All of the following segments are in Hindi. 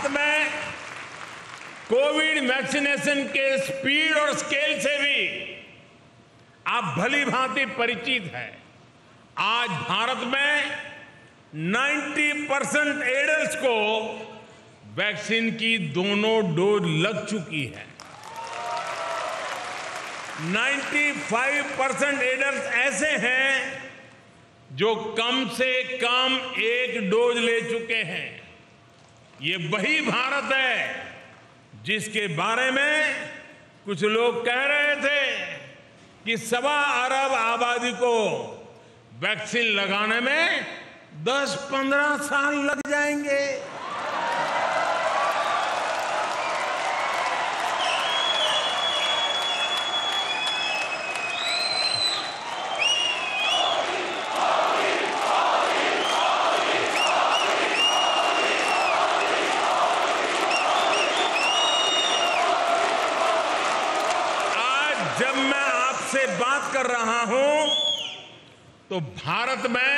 भारत में कोविड वैक्सीनेशन के स्पीड और स्केल से भी आप भली भांति परिचित हैं। आज भारत में 90% एडल्ट्स को वैक्सीन की दोनों डोज लग चुकी है। 95% एडल्ट्स ऐसे हैं जो कम से कम एक डोज ले चुके हैं। ये वही भारत है जिसके बारे में कुछ लोग कह रहे थे कि 1.25 अरब आबादी को वैक्सीन लगाने में 10-15 साल लग जाएंगे। जब मैं आपसे बात कर रहा हूं तो भारत में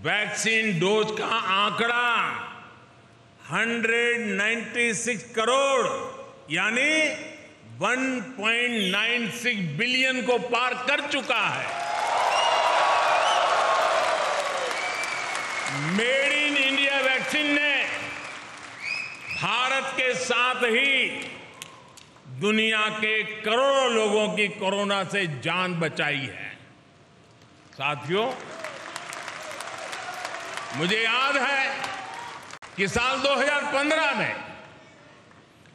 वैक्सीन डोज का आंकड़ा 196 करोड़ यानी 1.96 बिलियन को पार कर चुका है। मेड इन इंडिया वैक्सीन ने भारत के साथ ही दुनिया के करोड़ों लोगों की कोरोना से जान बचाई है। साथियों, मुझे याद है कि साल 2015 में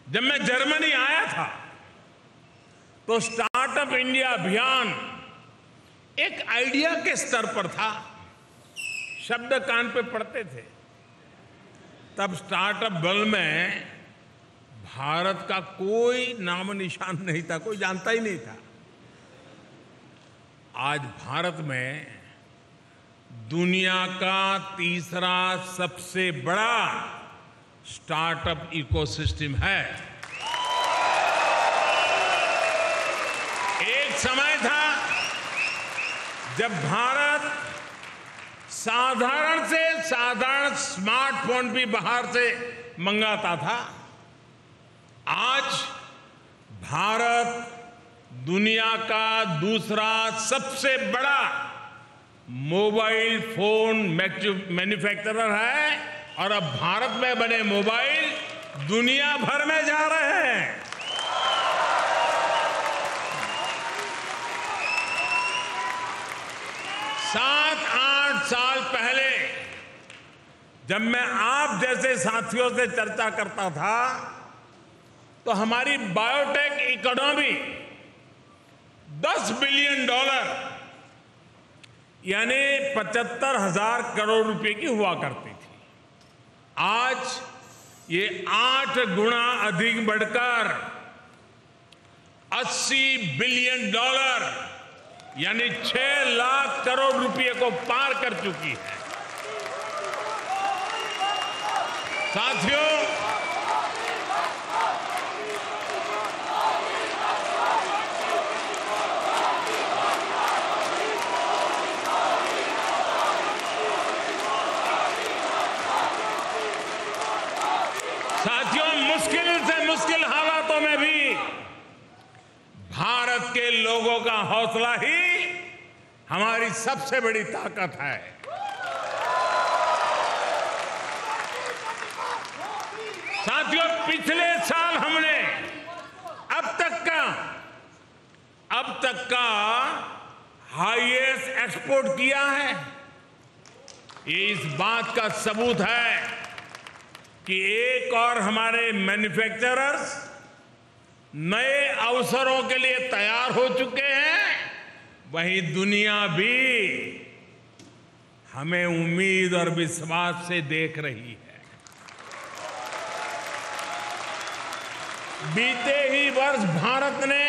जब मैं जर्मनी आया था तो स्टार्टअप इंडिया अभियान एक आइडिया के स्तर पर था। शब्द कान पे पड़ते थे। तब स्टार्टअप वर्ल्ड में भारत का कोई नाम निशान नहीं था, कोई जानता ही नहीं था। आज भारत में दुनिया का तीसरा सबसे बड़ा स्टार्टअप इकोसिस्टम है। एक समय था जब भारत साधारण से साधारण स्मार्टफोन भी बाहर से मंगाता था। आज भारत दुनिया का दूसरा सबसे बड़ा मोबाइल फोन मैन्युफैक्चरर है और अब भारत में बने मोबाइल दुनिया भर में जा रहे हैं। सात आठ साल पहले जब मैं आप जैसे साथियों से चर्चा करता था तो हमारी बायोटेक इकोनॉमी $10 बिलियन यानी 75,000 करोड़ रुपए की हुआ करती थी। आज ये 8 गुना अधिक बढ़कर $80 बिलियन यानी 6 लाख करोड़ रुपए को पार कर चुकी है। साथियों, मुश्किल से मुश्किल हालातों में भी भारत के लोगों का हौसला ही हमारी सबसे बड़ी ताकत है। साथियों, पिछले साल हमने अब तक का हाईएस्ट एक्सपोर्ट किया है। ये इस बात का सबूत है कि एक और हमारे मैन्युफैक्चरर्स नए अवसरों के लिए तैयार हो चुके हैं, वहीं दुनिया भी हमें उम्मीद और विश्वास से देख रही है। बीते ही वर्ष भारत ने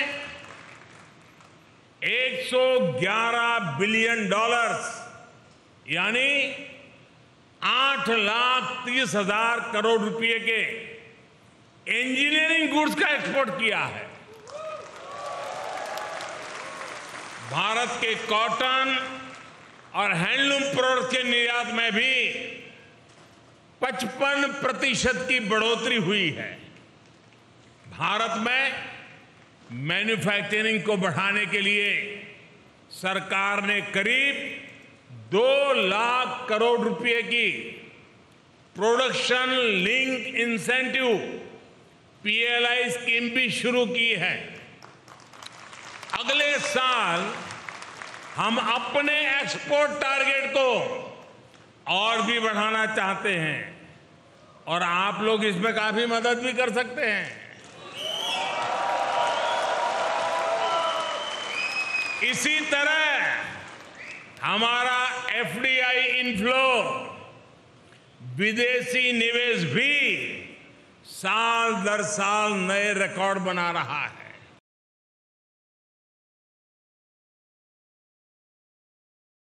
$111 बिलियन यानी 8,30,000 करोड़ रुपए के इंजीनियरिंग गुड्स का एक्सपोर्ट किया है। भारत के कॉटन और हैंडलूम प्रोडक्ट्स के निर्यात में भी 55% की बढ़ोतरी हुई है। भारत में मैन्युफैक्चरिंग को बढ़ाने के लिए सरकार ने करीब 2 लाख करोड़ रुपए की production link incentive PLI scheme भी शुरू की है। अगले साल हम अपने एक्सपोर्ट टारगेट को और भी बढ़ाना चाहते हैं और आप लोग इसमें काफी मदद भी कर सकते हैं। इसी तरह हमारा FDI इनफ्लो, विदेशी निवेश भी साल दर साल नए रिकॉर्ड बना रहा है।